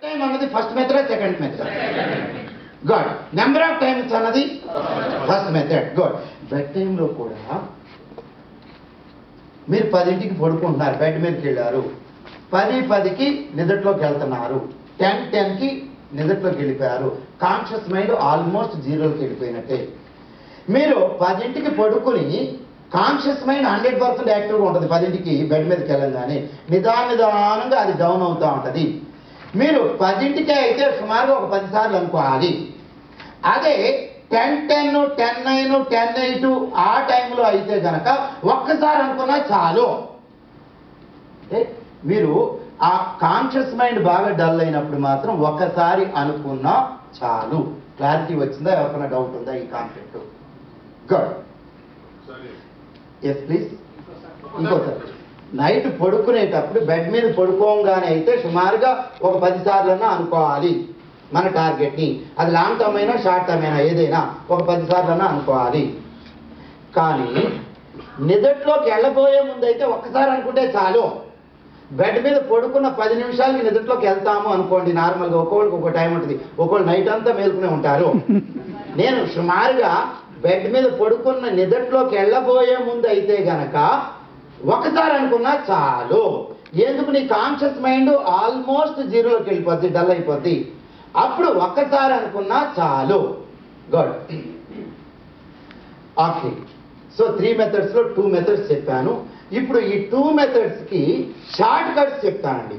Time అన్నది first method second method? Good. Number of times అన్నది first method. Good. Bed టైంలో కూడా మీరు 10ంటికి పడుకుంటున్నారు, బెడ్ మీదకి వెళ్ళారు, 10:10కి నిద్రలోకి వెళ్తున్నారు, 10:10కి నిద్రలోకి వెళ్ళిపోయారు, కాన్షియస్ మైండ్ ఆల్మోస్ట్ జీరోకి వెళ్ళిపోయినట్టే. మీరు 10ంటికి పడుకుని కాన్షియస్ మైండ్ 100% యాక్టివ్గా ఉంటుంది. 10ంటికి బెడ్ మీదకి వెళ్ళంగానే నిదానంగా అది డౌన్ అవుతూ ఉంటుంది. మీరు 10ంటికే అయితే సుమారుగా ఒక 10 సార్లు అనుకోవాలి. అదే 10:10, 10:09, 10:08 ఆ టైంలో అయితే కనుక ఒక్కసారి అనుకున్నా చాలు. అంటే మీరు ఆ కాన్షియస్ మైండ్ బాగా డల్ అయినప్పుడు మాత్రం ఒక్కసారి అనుకున్నా చాలు. క్లారిటీ వచ్చిందా? ఎవరికైనా డౌట్ ఉందా ఈ కాన్సెప్ట్? గుడ్. Yes please. ఇంకోసారి నైట్ పడుకునేటప్పుడు బెడ్ మీద పడుకోగానే అయితే సుమారుగా ఒక 10 సార్లన్నా అనుకోవాలి మన టార్గెట్ని. అది లాంగ్ టర్మ్ అయినా షార్ట్ టర్మ్ అయినా ఏదైనా ఒక 10 సార్లన్నా అనుకోవాలి. కానీ నిద్రలోకి వెళ్ళబోయే ముందు అయితే ఒక్కసారి అనుకుంటే చాలు. బెడ్ మీద పడుకున్న 10 నిమిషాలకి నిద్రలోకి వెళ్తాము అనుకోండి. నార్మల్గా ఒక్కొక్కరికి ఒక టైం ఉంటుంది, ఒక్కొక్కరు నైట్ అంతా మేలుకునే ఉంటారు. నేను సుమారుగా బెడ్ మీద పడుకున్న నిద్రలోకి వెళ్ళబోయే ముందు అయితే గనక ఒకసారి అనుకున్నా చాలు. ఎందుకు? నీ కాన్షియస్ మైండ్ ఆల్మోస్ట్ జీరోలోకి వెళ్ళిపోద్ది, డల్ అయిపోద్ది. అప్పుడు ఒక్కసారి అనుకున్నా చాలు. గుడ్. ఓకే. సో 3 మెథడ్స్లో 2 మెథడ్స్ చెప్పాను. ఇప్పుడు ఈ 2 మెథడ్స్కి షార్ట్ కట్స్ చెప్తానండి.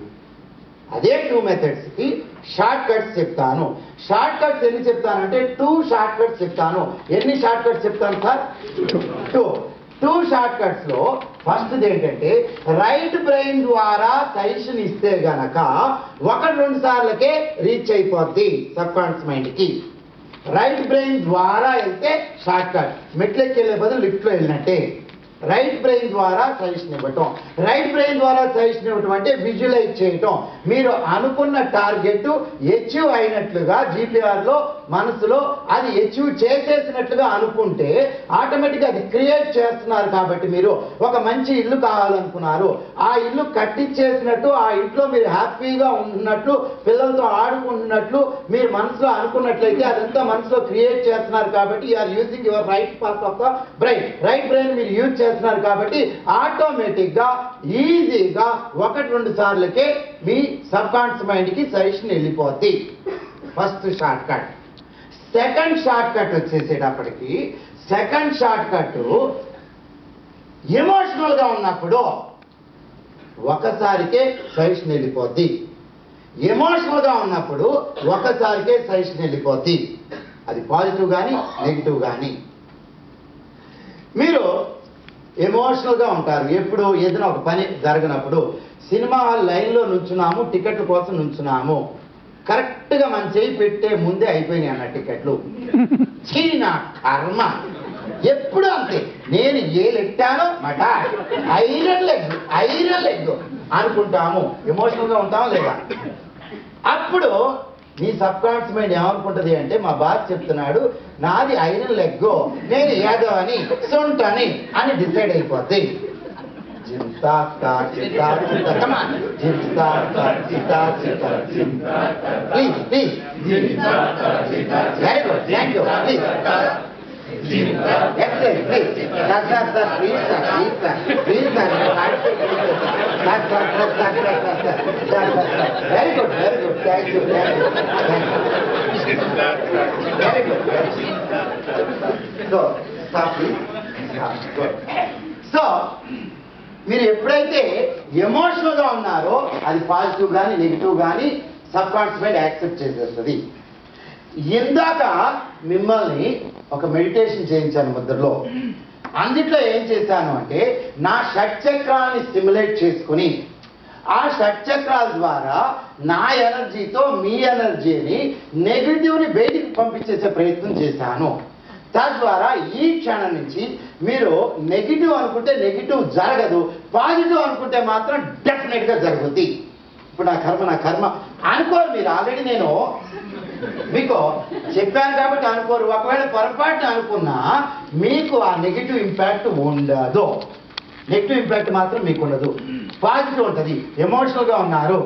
అదే 2 మెథడ్స్కి షార్ట్ కట్స్ చెప్తాను. షార్ట్ కట్స్ ఎన్ని చెప్తానంటే 2 షార్ట్ కట్స్ చెప్తాను. ఎన్ని షార్ట్ కట్స్ చెప్తాను సార్? 2 షార్ట్ కట్స్లో ఫస్ట్ది ఏంటంటే రైట్ బ్రెయిన్ ద్వారా సజెషన్ ఇస్తే గనక 1-2 సార్లకే రీచ్ అయిపోద్ది సబ్ కాన్షియస్ మైండ్కి. రైట్ బ్రెయిన్ ద్వారా వెళ్తే షార్ట్ కట్, మెట్లెక్కి వెళ్ళే బదులు లిఫ్ట్లో వెళ్ళినట్టే. రైట్ బ్రెయిన్ ద్వారా సజెషన్ ఇవ్వటం. రైట్ బ్రెయిన్ ద్వారా సజెషన్ ఇవ్వటం అంటే విజువలైజ్ చేయటం. మీరు అనుకున్న టార్గెట్ అచీవ్ అయినట్లుగా జీపీఆర్లో మనసులో అది అచీవ్ చేసేసినట్లుగా అనుకుంటే ఆటోమేటిక్గా అది క్రియేట్ చేస్తున్నారు. కాబట్టి మీరు ఒక మంచి ఇల్లు కావాలనుకున్నారు, ఆ ఇల్లు కట్టించేసినట్టు, ఆ ఇంట్లో మీరు హ్యాపీగా ఉంటున్నట్లు, పిల్లలతో ఆడుకుంటున్నట్లు మీరు మనసులో అనుకున్నట్లయితే అదంతా మనసులో క్రియేట్ చేస్తున్నారు. కాబట్టి you are using your right part of the brain. Right brain మీరు యూజ్ చేస్తున్నారు కాబట్టి ఆటోమేటిక్గా ఈజీగా 1-2 సార్లకే మీ సబ్ కాన్షియస్ మైండ్కి సజెషన్ వెళ్ళిపోద్ది. First shortcut. Second shortcut వచ్చేసేటప్పటికి సెకండ్ షార్ట్ కట్ ఎమోషనల్గా ఉన్నప్పుడు ఒకసారికే సజెషన్ వెళ్ళిపోద్ది. ఎమోషనల్గా ఉన్నప్పుడు ఒకసారికే సజెషన్ వెళ్ళిపోద్ది. అది పాజిటివ్ కానీ నెగిటివ్ కానీ. మీరు ఎమోషనల్గా ఉంటారు ఎప్పుడు ఏదైనా ఒక పని జరగనప్పుడు. సినిమా హాల్ లైన్లో నుంచున్నాము, టికెట్ల కోసం నుంచున్నాము, కరెక్ట్గా మన చేయి పెట్టే ముందే అయిపోయినాయి అన్న టికెట్లు. చీనా కర్మ. ఎప్పుడు అంతే. నేను ఏలెట్టానో మట ఐరన్ లెగ్ అనుకుంటాము. ఎమోషనల్గా ఉంటామా లేదా? అప్పుడు నీ సబ్ కాన్షియస్ మైండ్ ఏమనుకుంటుంది అంటే మా బాస్ చెప్తున్నాడు నాది ఐరన్ లెగ్, నేను యాదవ్ అని సొంటని అని డిసైడ్ అయిపోద్ది. Please please. Very good. Thank you. Please explain please. Sir, please sir. Very good. Thank you. Very good. So, stop please. Good. So, మీరు ఎప్పుడైతే ఎమోషనల్గా ఉన్నారో అది పాజిటివ్ కానీ నెగిటివ్ కానీ సబ్ కాన్షియస్ మైండ్ యాక్సెప్ట్ చేసేస్తుంది. ఇందాక మిమ్మల్ని ఒక మెడిటేషన్ చేయించాను ముద్రలో. అందుట్లో ఏం చేశాను అంటే నా షట్చక్రాన్ని స్టిమ్యులేట్ చేసుకుని ఆ షట్చక్రాల ద్వారా నా ఎనర్జీతో మీ ఎనర్జీని నెగిటివ్ని బయటికి పంపించేసే ప్రయత్నం చేశాను. తద్వారా ఈ క్షణం నుంచి మీరు నెగిటివ్ అనుకుంటే నెగిటివ్ జరగదు, పాజిటివ్ అనుకుంటే మాత్రం డెఫినెట్గా జరుగుద్ది. ఇప్పుడు నా కర్మ అనుకోరు మీరు. ఆల్రెడీ నేను మీకు చెప్పాను కాబట్టి అనుకోరు. ఒకవేళ పొరపాటున అనుకున్నా మీకు ఆ నెగిటివ్ ఇంపాక్ట్ ఉండదు. నెగిటివ్ ఇంపాక్ట్ మాత్రం మీకు ఉండదు, పాజిటివ్ ఉంటుంది. ఎమోషనల్గా ఉన్నారు,